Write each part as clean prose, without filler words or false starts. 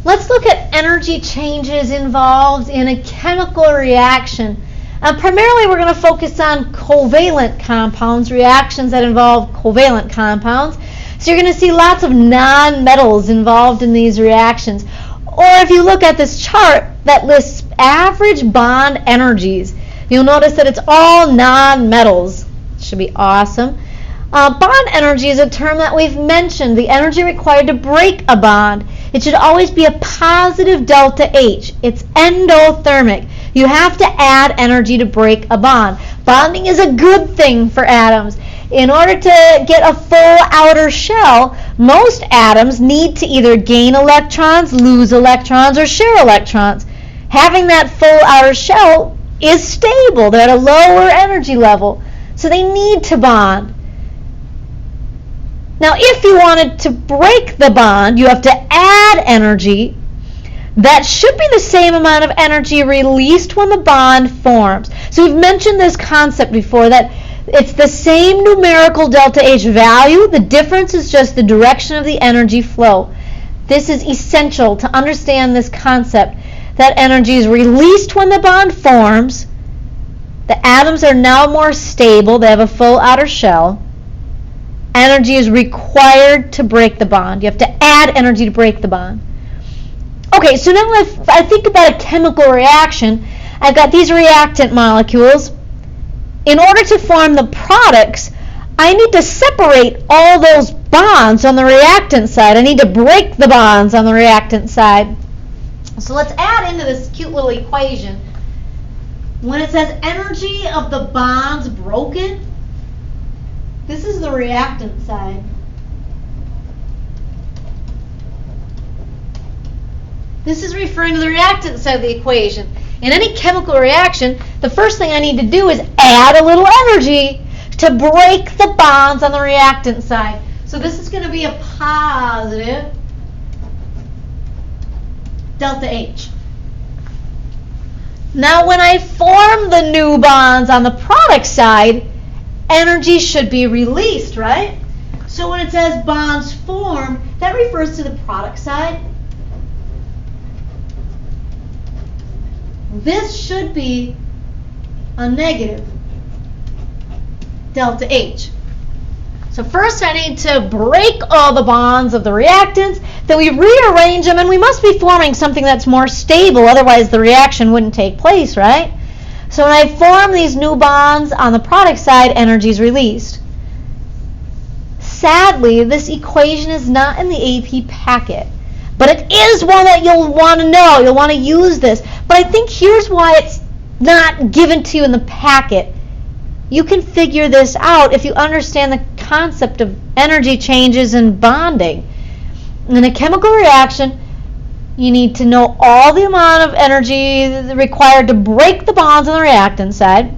Let's look at energy changes involved in a chemical reaction. Primarily, we're going to focus on covalent compounds, reactions that involve covalent compounds. So you're going to see lots of non-metals involved in these reactions. Or if you look at this chart that lists average bond energies, you'll notice that it's all non-metals. Should be awesome. Bond energy is a term that we've mentioned, the energy required to break a bond. It should always be a positive delta H. It's endothermic. You have to add energy to break a bond. Bonding is a good thing for atoms. In order to get a full outer shell, most atoms need to either gain electrons, lose electrons, or share electrons. Having that full outer shell is stable. They're at a lower energy level, so they need to bond. Now, if you wanted to break the bond, you have to add energy. That should be the same amount of energy released when the bond forms. So we've mentioned this concept before, that it's the same numerical delta H value. The difference is just the direction of the energy flow. This is essential to understand this concept, that energy is released when the bond forms. The atoms are now more stable. They have a full outer shell. Energy is required to break the bond. You have to add energy to break the bond. Okay, so now if I think about a chemical reaction, I've got these reactant molecules. In order to form the products, I need to separate all those bonds on the reactant side. I need to break the bonds on the reactant side. So let's add into this cute little equation. When it says energy of the bonds broken, this is the reactant side. This is referring to the reactant side of the equation. In any chemical reaction, the first thing I need to do is add a little energy to break the bonds on the reactant side. So this is going to be a positive delta H. Now when I form the new bonds on the product side, energy should be released, right? So when it says bonds form, that refers to the product side. This should be a negative delta H. So first I need to break all the bonds of the reactants, then we rearrange them, and we must be forming something that's more stable, otherwise the reaction wouldn't take place, right? So when I form these new bonds on the product side, energy is released. Sadly, this equation is not in the AP packet, but it is one that you'll want to know. You'll want to use this. But I think here's why it's not given to you in the packet. You can figure this out if you understand the concept of energy changes and bonding. In a chemical reaction, you need to know all the amount of energy required to break the bonds on the reactant side.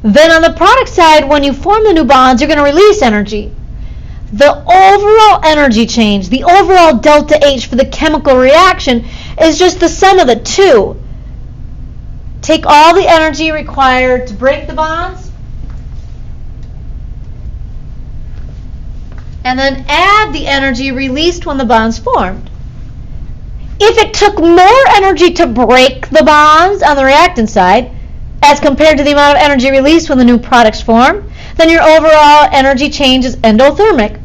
Then on the product side, when you form the new bonds, you're going to release energy. The overall energy change, the overall delta H for the chemical reaction, is just the sum of the two. Take all the energy required to break the bonds, and then add the energy released when the bonds formed. If it took more energy to break the bonds on the reactant side as compared to the amount of energy released when the new products form, then your overall energy change is endothermic.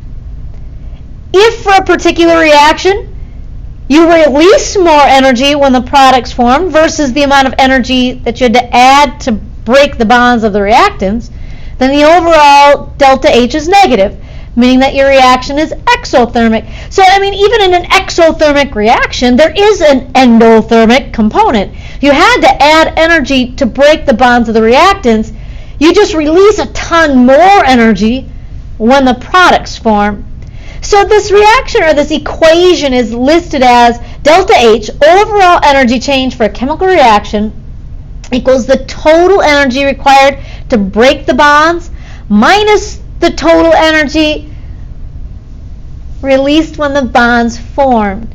If for a particular reaction you release more energy when the products form versus the amount of energy that you had to add to break the bonds of the reactants, then the overall delta H is negative, meaning that your reaction is exothermic. So, even in an exothermic reaction, there is an endothermic component. You had to add energy to break the bonds of the reactants. You just release a ton more energy when the products form. So this reaction, or this equation, is listed as delta H, overall energy change for a chemical reaction, equals the total energy required to break the bonds minus the total energy released when the bonds formed.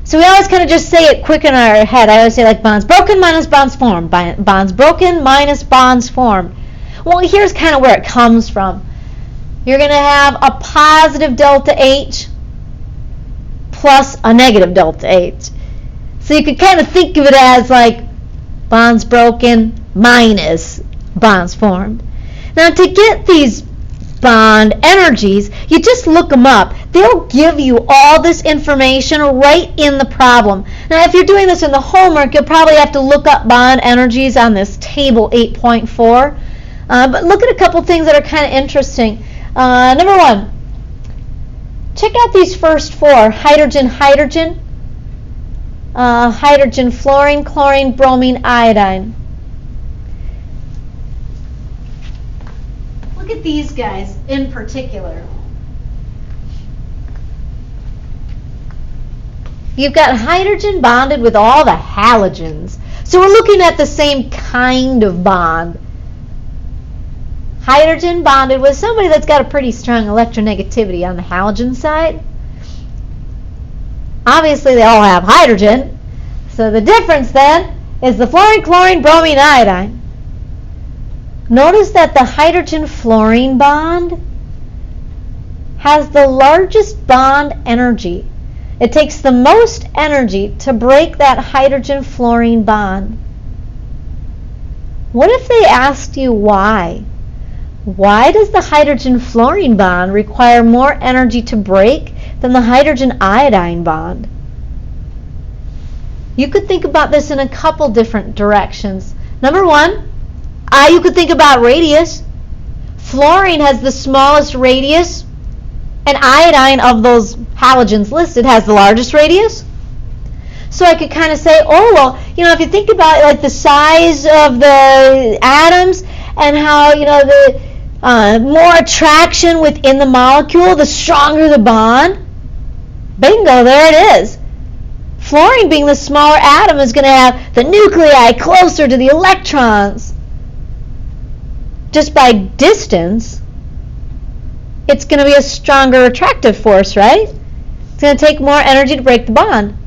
So we always kind of just say it quick in our head. I always say like bonds broken minus bonds formed. Bonds broken minus bonds formed. Well, here's kind of where it comes from. You're going to have a positive delta H plus a negative delta H. So you could kind of think of it as like bonds broken minus bonds formed. Now to get these bond energies, you just look them up. They'll give you all this information right in the problem. Now if you're doing this in the homework, you'll probably have to look up bond energies on this table 8.4. But look at a couple things that are kind of interesting. Number one, check out these first four. Hydrogen, hydrogen, hydrogen, fluorine, chlorine, bromine, iodine. Look at these guys in particular. You've got hydrogen bonded with all the halogens. So we're looking at the same kind of bond. Hydrogen bonded with somebody that's got a pretty strong electronegativity on the halogen side. Obviously they all have hydrogen. So the difference then is the fluorine, chlorine, bromine, iodine. Notice that the hydrogen-fluorine bond has the largest bond energy. It takes the most energy to break that hydrogen-fluorine bond. What if they asked you why? Why does the hydrogen-fluorine bond require more energy to break than the hydrogen-iodine bond? You could think about this in a couple different directions. Number one, you could think about radius. Fluorine has the smallest radius, and iodine of those halogens listed has the largest radius. So I could kind of say, oh, well, if you think about it, like the size of the atoms and how, the more attraction within the molecule, the stronger the bond. Bingo, there it is. Fluorine being the smaller atom is going to have the nuclei closer to the electrons. Just by distance, it's going to be a stronger attractive force, right? It's going to take more energy to break the bond.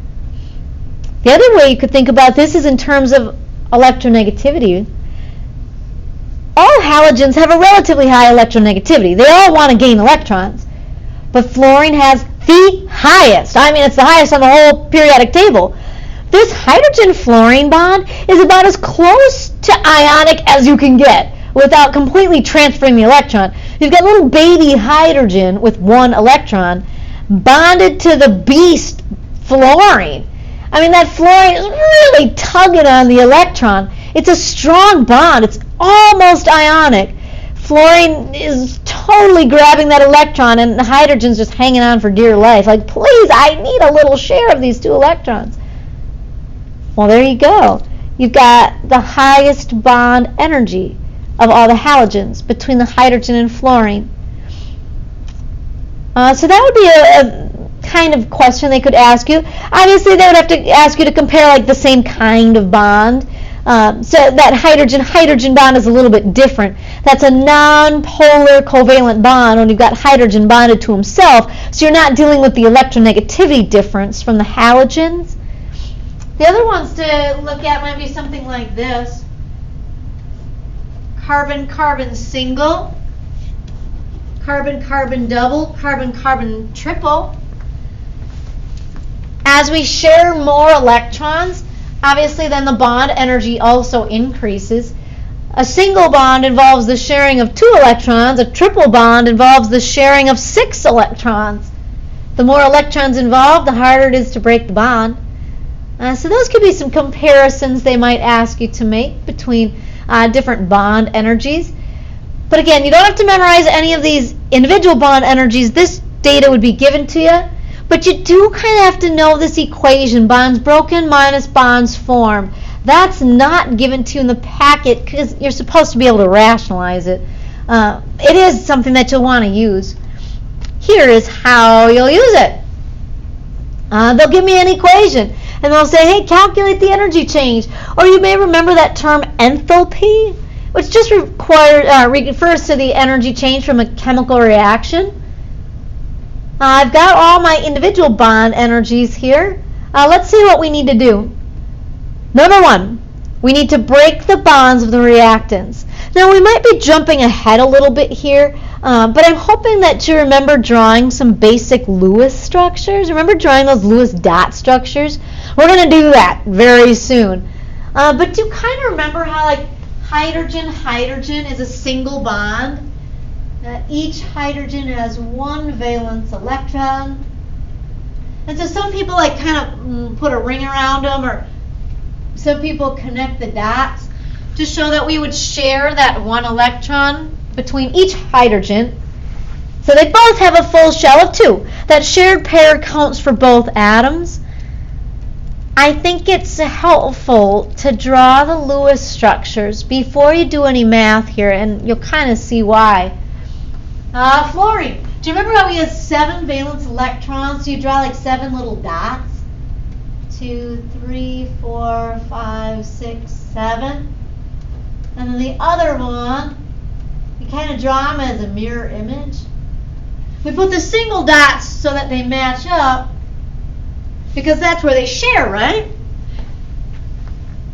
The other way you could think about this is in terms of electronegativity. All halogens have a relatively high electronegativity. They all want to gain electrons. But fluorine has the highest. It's the highest on the whole periodic table. This hydrogen-fluorine bond is about as close to ionic as you can get without completely transferring the electron. You've got little baby hydrogen with one electron bonded to the beast fluorine. That fluorine is really tugging on the electron. It's a strong bond. It's almost ionic. Fluorine is totally grabbing that electron, and the hydrogen's just hanging on for dear life. Like, please, I need a little share of these two electrons. Well, there you go. You've got the highest bond energy of all the halogens between the hydrogen and fluorine. So that would be a kind of question they could ask you. Obviously, they would have to ask you to compare like the same kind of bond. So that hydrogen-hydrogen bond is a little bit different. That's a non-polar covalent bond when you've got hydrogen bonded to himself, so you're not dealing with the electronegativity difference from the halogens. The other ones to look at might be something like this. Carbon-carbon single, carbon-carbon double, carbon-carbon triple. As we share more electrons, obviously then the bond energy also increases. A single bond involves the sharing of 2 electrons. A triple bond involves the sharing of 6 electrons. The more electrons involved, the harder it is to break the bond. So those could be some comparisons they might ask you to make between different bond energies. But again, you don't have to memorize any of these individual bond energies. This data would be given to you. But you do kind of have to know this equation, bonds broken minus bonds formed. That's not given to you in the packet because you're supposed to be able to rationalize it. It is something that you'll want to use. Here is how you'll use it. They'll give me an equation, and they'll say, hey, calculate the energy change. Or you may remember that term enthalpy, which just refers to the energy change from a chemical reaction. I've got all my individual bond energies here. Let's see what we need to do. Number 1, we need to break the bonds of the reactants. Now we might be jumping ahead a little bit here. But I'm hoping that you remember drawing some basic Lewis structures. Remember drawing those Lewis dot structures? We're going to do that very soon. But do you kind of remember how like hydrogen is a single bond? Each hydrogen has one valence electron. And so some people like kind of put a ring around them, or some people connect the dots to show that we would share that one electron between each hydrogen. So they both have a full shell of 2. That shared pair counts for both atoms. I think it's helpful to draw the Lewis structures before you do any math here, and you'll kind of see why. Fluorine. Do you remember how we had 7 valence electrons? So you draw like 7 little dots. 2, 3, 4, 5, 6, 7. And then the other one, you kind of draw them as a mirror image. We put the single dots so that they match up, because that's where they share, right?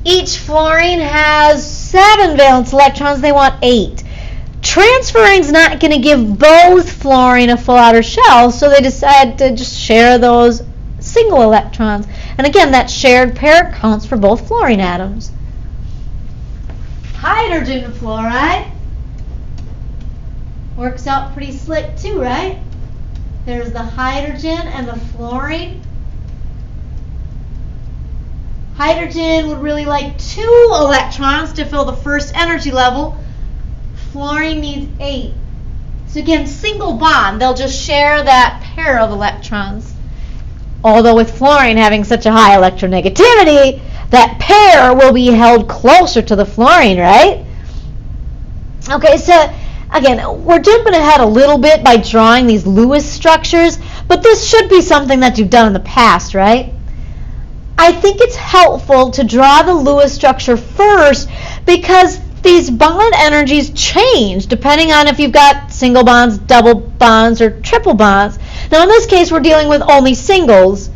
Each fluorine has 7 valence electrons. They want 8. Transferring's not going to give both fluorine a full outer shell, so they decide to just share those single electrons. And again, that shared pair counts for both fluorine atoms. Hydrogen fluoride works out pretty slick too, right? There's the hydrogen and the fluorine. Hydrogen would really like 2 electrons to fill the first energy level. Fluorine needs 8. So again, single bond, they'll just share that pair of electrons. Although with fluorine having such a high electronegativity, that pair will be held closer to the fluorine, right? Okay, so again, we're jumping ahead a little bit by drawing these Lewis structures, but this should be something that you've done in the past, right? I think it's helpful to draw the Lewis structure first, because these bond energies change depending on if you've got single bonds, double bonds, or triple bonds. Now in this case we're dealing with only singles,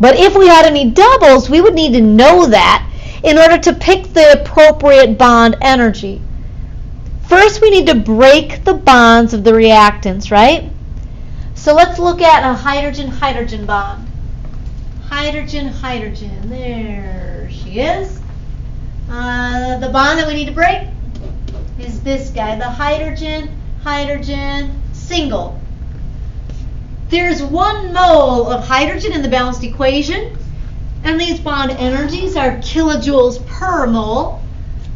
but if we had any doubles, we would need to know that in order to pick the appropriate bond energy. First we need to break the bonds of the reactants, right? So let's look at a hydrogen-hydrogen bond. Hydrogen-hydrogen, there she is. The bond that we need to break is this guy, the hydrogen-hydrogen single. There's 1 mole of hydrogen in the balanced equation, and these bond energies are kilojoules per mole.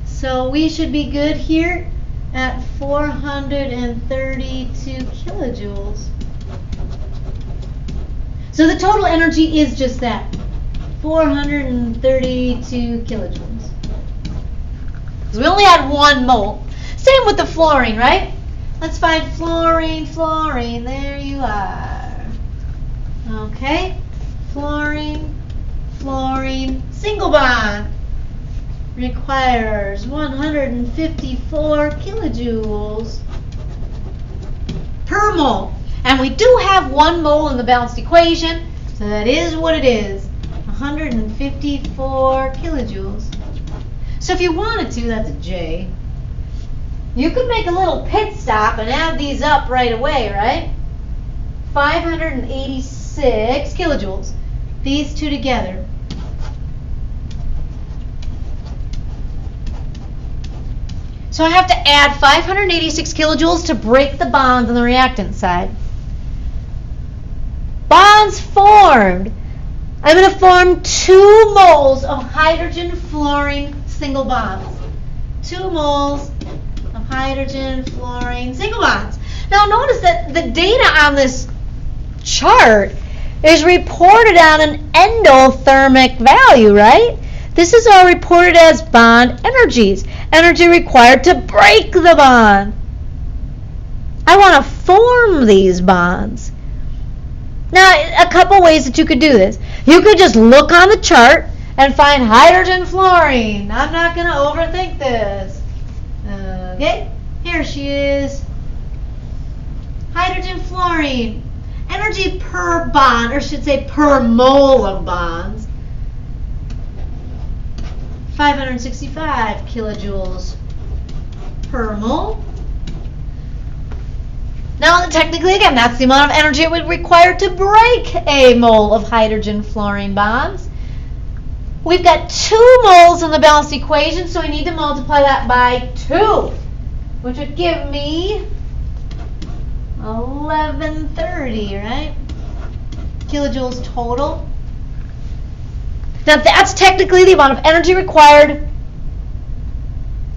So we should be good here at 432 kilojoules. So the total energy is just that, 432 kilojoules. So we only had 1 mole. Same with the fluorine, right? Let's find fluorine, fluorine. There you are. Okay. Fluorine, fluorine, single bond. Requires 154 kilojoules per mole. And we do have 1 mole in the balanced equation, so that is what it is. 154 kilojoules. So if you wanted to, that's a J. You could make a little pit stop and add these up right away, right? 586 kilojoules. These two together. So I have to add 586 kilojoules to break the bonds on the reactant side. Bonds formed. I'm going to form 2 moles of hydrogen fluorine single bonds. 2 moles of hydrogen fluorine single bonds. Now notice that the data on this chart is reported on an endothermic value, right? This is all reported as bond energies. Energy required to break the bond. I want to form these bonds. Now, a couple ways that you could do this. You could just look on the chart and find hydrogen fluorine. I'm not going to overthink this. Okay, here she is. Hydrogen fluorine. Energy per bond, or should say per mole of bonds. 565 kilojoules per mole. Now, technically, again, that's the amount of energy it would require to break a mole of hydrogen-fluorine bonds. We've got 2 moles in the balanced equation, so we need to multiply that by 2, which would give me 1130, right? Kilojoules total. Now, that's technically the amount of energy required.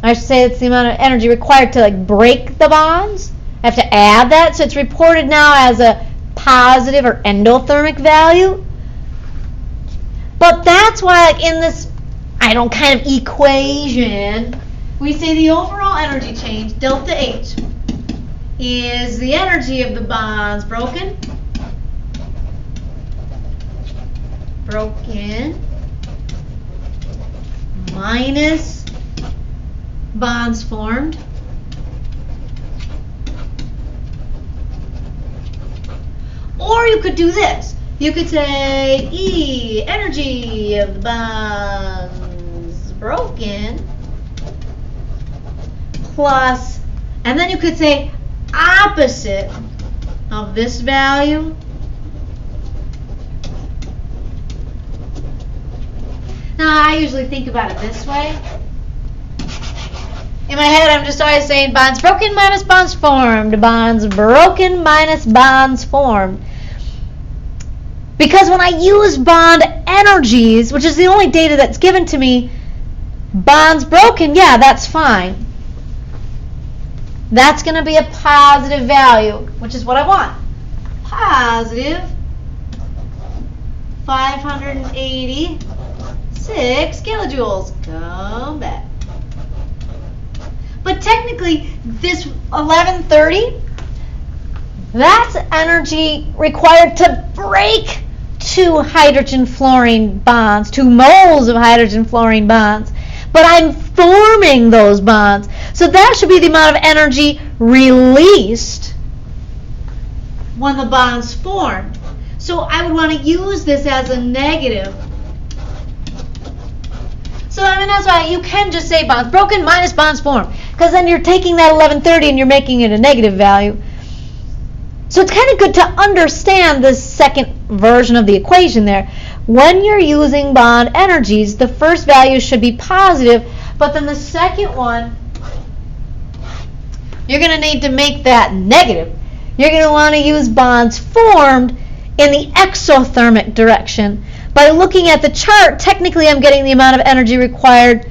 I should say it's the amount of energy required to break the bonds. I have to add that, so it's reported now as a positive or endothermic value. But that's why, in this, kind of equation, we say the overall energy change, delta H, is the energy of the bonds broken minus bonds formed. Or you could do this. You could say E, energy of the bonds broken, plus, and then you could say opposite of this value Now, I usually think about it this way. In my head, I'm just always saying bonds broken minus bonds formed. Bonds broken minus bonds formed. Because when I use bond energies, which is the only data that's given to me, bonds broken, yeah, that's fine. That's going to be a positive value, which is what I want. Positive 586 kilojoules. Come back. But technically, this 1130, that's energy required to break 2 hydrogen-fluorine bonds, 2 moles of hydrogen-fluorine bonds. But I'm forming those bonds. So that should be the amount of energy released when the bonds form. So I would want to use this as a negative. So that's why you can just say bonds broken minus bonds formed, because then you're taking that 1130 and you're making it a negative value. So it's kind of good to understand this second version of the equation there. When you're using bond energies, the first value should be positive, but then the second one, you're going to need to make that negative. You're going to want to use bonds formed in the exothermic direction. By looking at the chart, technically I'm getting the amount of energy required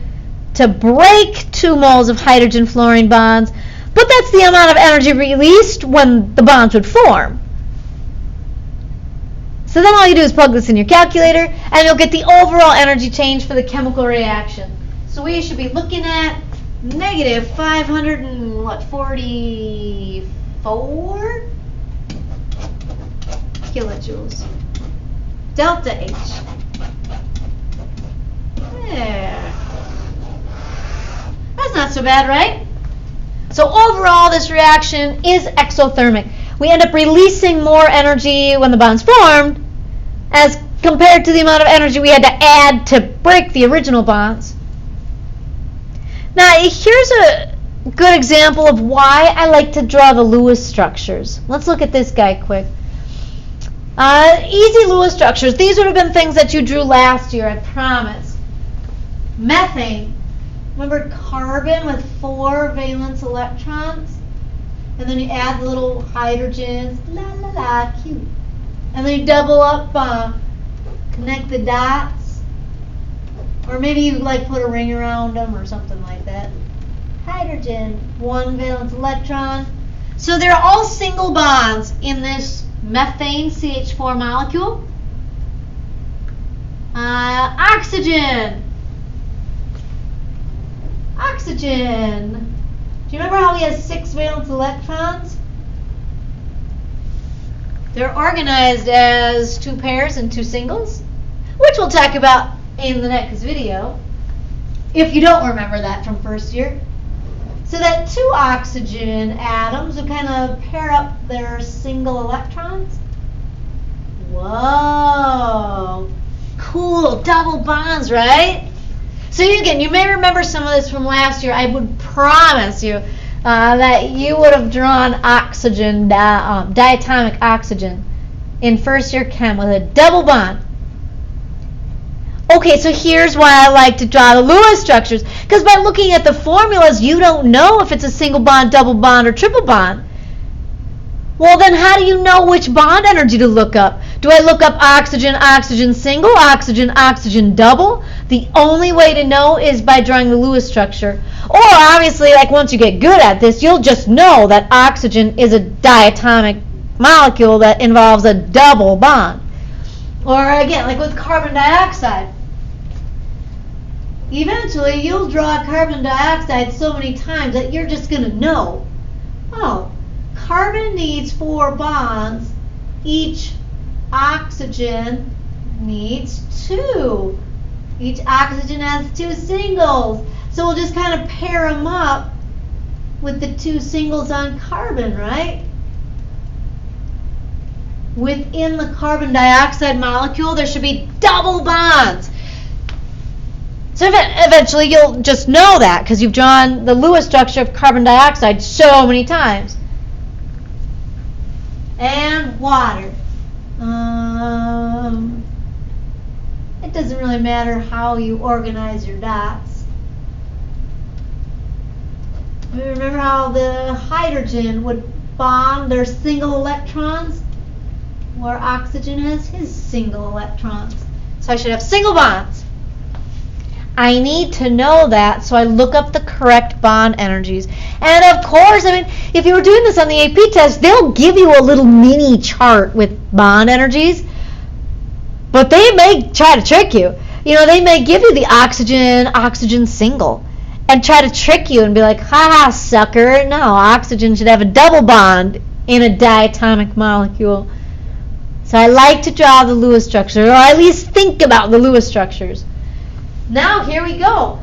to break 2 moles of hydrogen-fluorine bonds, but that's the amount of energy released when the bonds would form. So then all you do is plug this in your calculator, and you'll get the overall energy change for the chemical reaction. So we should be looking at negative 544 kilojoules. Delta H. There. That's not so bad, right? So overall, this reaction is exothermic. We end up releasing more energy when the bonds formed as compared to the amount of energy we had to add to break the original bonds. Now, here's a good example of why I like to draw the Lewis structures. Let's look at this guy quick. Easy Lewis structures. These would have been things that you drew last year, I promise. Methane. Remember carbon with 4 valence electrons? And then you add the little hydrogens. La la la, cute. And then you double up, connect the dots. Or maybe you put a ring around them or something like that. Hydrogen, 1 valence electron. So they're all single bonds in this methane CH4 molecule. Oxygen. Oxygen. Do you remember how he has 6 valence electrons? They're organized as 2 pairs and 2 singles, which we'll talk about in the next video, if you don't remember that from first year. So that 2 oxygen atoms will kind of pair up their single electrons. Whoa. Cool. Double bonds, right? So again, you may remember some of this from last year. I would promise you that you would have drawn oxygen, diatomic oxygen in first year chem with a double bond. Okay, so here's why I like to draw the Lewis structures, because by looking at the formulas, you don't know if it's a single bond, double bond, or triple bond. Well, then how do you know which bond energy to look up? Do I look up oxygen, oxygen single, oxygen, oxygen double? The only way to know is by drawing the Lewis structure. Or obviously, like once you get good at this, you'll just know that oxygen is a diatomic molecule that involves a double bond. Or again, like with carbon dioxide. Eventually, you'll draw carbon dioxide so many times that you're just going to know, oh, carbon needs 4 bonds, each oxygen needs 2. Each oxygen has 2 singles. So we'll just kind of pair them up with the 2 singles on carbon, right? Within the carbon dioxide molecule, there should be double bonds. So eventually you'll just know that because you've drawn the Lewis structure of carbon dioxide so many times. And water. It doesn't really matter how you organize your dots. Remember how the hydrogen would bond their single electrons, where oxygen has his single electrons. So I should have single bonds. I need to know that, so I look up the correct bond energies. And of course, I mean, if you were doing this on the AP test, they'll give you a little mini chart with bond energies, but they may try to trick you. You know, they may give you the oxygen single, and try to trick you and be like, ha, sucker, no, oxygen should have a double bond in a diatomic molecule. So I like to draw the Lewis structure, or at least think about the Lewis structures. Now, here we go.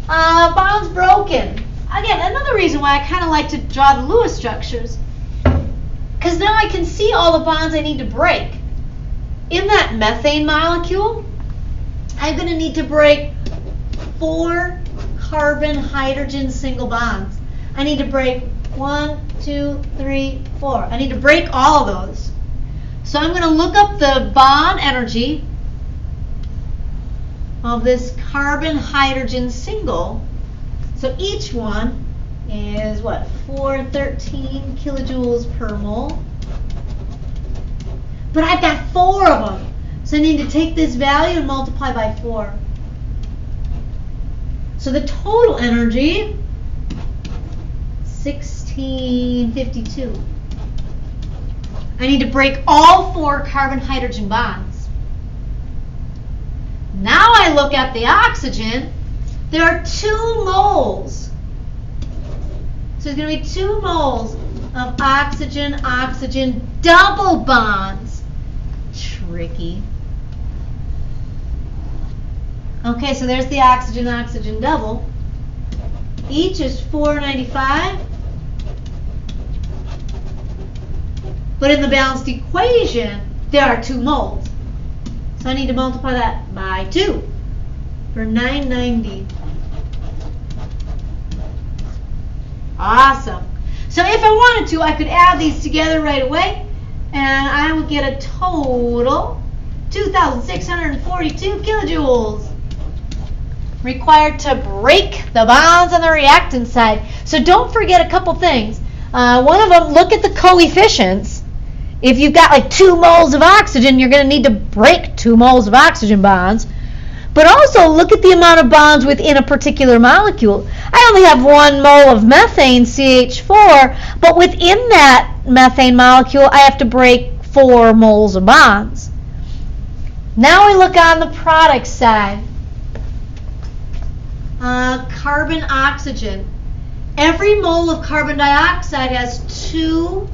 Bonds broken. Again, another reason why I kind of like to draw the Lewis structures. Because now I can see all the bonds I need to break. In that methane molecule, I'm going to need to break 4 carbon-hydrogen single bonds. I need to break 1, 2, 3, 4. I need to break all of those. So I'm going to look up the bond energy of this carbon-hydrogen single. So each one is what? 413 kilojoules per mole. But I've got 4 of them. So I need to take this value and multiply by 4. So the total energy, 1652. I need to break all 4 carbon-hydrogen bonds. Now I look at the oxygen. There are 2 moles. So there's going to be 2 moles of oxygen double bonds. Tricky. Okay, so there's the oxygen double. Each is 495. But in the balanced equation, there are 2 moles. So I need to multiply that by 2 for 990. Awesome. So if I wanted to, I could add these together right away, and I would get a total 2,642 kilojoules required to break the bonds on the reactant side. So don't forget a couple things. One of them, look at the coefficients. If you've got like 2 moles of oxygen, you're going to need to break 2 moles of oxygen bonds. But also look at the amount of bonds within a particular molecule. I only have 1 mole of methane, CH4, but within that methane molecule, I have to break 4 moles of bonds. Now we look on the product side. Carbon, oxygen. Every mole of carbon dioxide has 2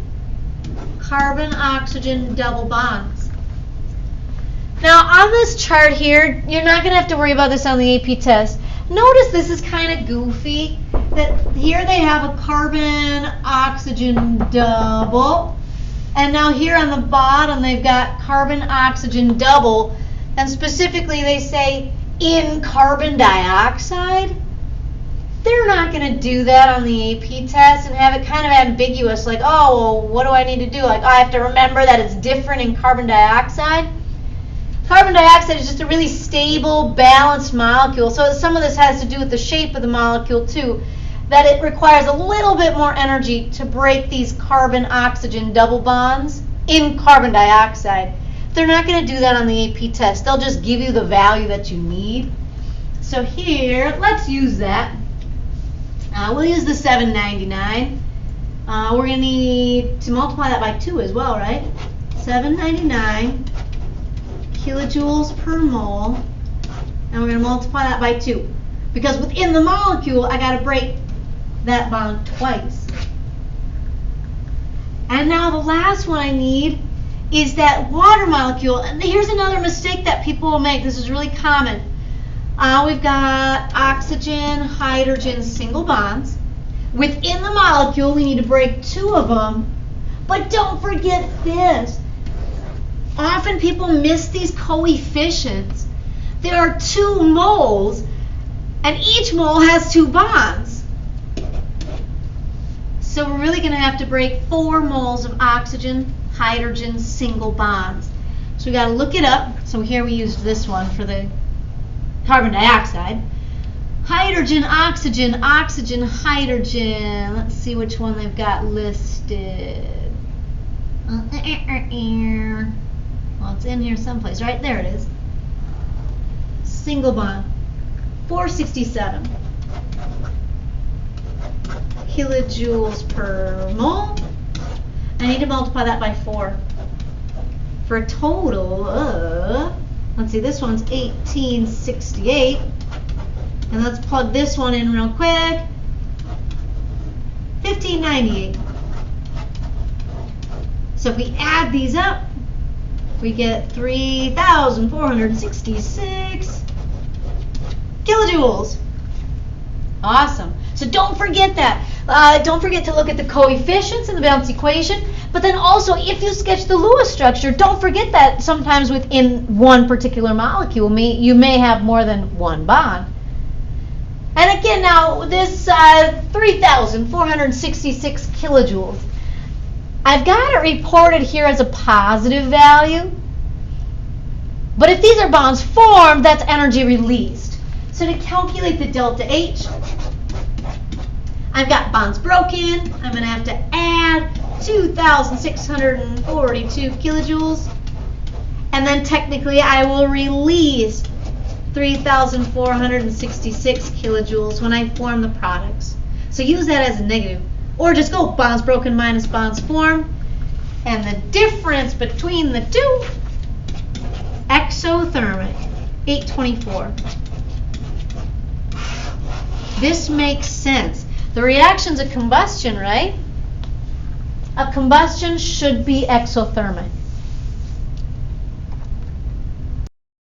carbon-oxygen double bonds. Now on this chart here, you're not going to have to worry about this on the AP test. Notice this is kind of goofy, that here they have a carbon-oxygen double, and now here on the bottom they've got carbon-oxygen double, and specifically they say in carbon dioxide. They're not going to do that on the AP test and have it kind of ambiguous, like, oh, well, what do I need to do? Like, I have to remember that it's different in carbon dioxide. Carbon dioxide is just a really stable, balanced molecule. So some of this has to do with the shape of the molecule, too, that it requires a little bit more energy to break these carbon-oxygen double bonds in carbon dioxide. They're not going to do that on the AP test. They'll just give you the value that you need. So here, let's use that. We'll use the 799. We're going to need to multiply that by 2 as well, right? 799 kilojoules per mole. And we're going to multiply that by 2. Because within the molecule, I got to break that bond twice. And now the last one I need is that water molecule. And here's another mistake that people will make. This is really common. We've got oxygen, hydrogen, single bonds. Within the molecule, we need to break 2 of them. But don't forget this. Often people miss these coefficients. There are 2 moles, and each mole has 2 bonds. So we're really going to have to break 4 moles of oxygen, hydrogen, single bonds. So we got to look it up. So here we used this one for the carbon dioxide. Hydrogen, oxygen, oxygen, hydrogen. Let's see which one they've got listed. Well, it's in here someplace. Right there it is. Single bond. 467 kilojoules per mole. I need to multiply that by 4 for a total of, let's see, this one's 1868. And let's plug this one in real quick. 1598. So if we add these up, we get 3,466 kilojoules. Awesome. So don't forget that. Don't forget to look at the coefficients in the Valence equation. But then also, if you sketch the Lewis structure, don't forget that sometimes within one particular molecule, you may have more than one bond. And again, now this 3,466 kilojoules, I've got it reported here as a positive value. But if these are bonds formed, that's energy released. So to calculate the delta H, I've got bonds broken. I'm going to have to add 2,642 kilojoules. And then technically I will release 3,466 kilojoules when I form the products. So use that as a negative. Or just go bonds broken minus bonds formed. And the difference between the two, exothermic, 824. This makes sense. The reaction's a combustion, right? A combustion should be exothermic.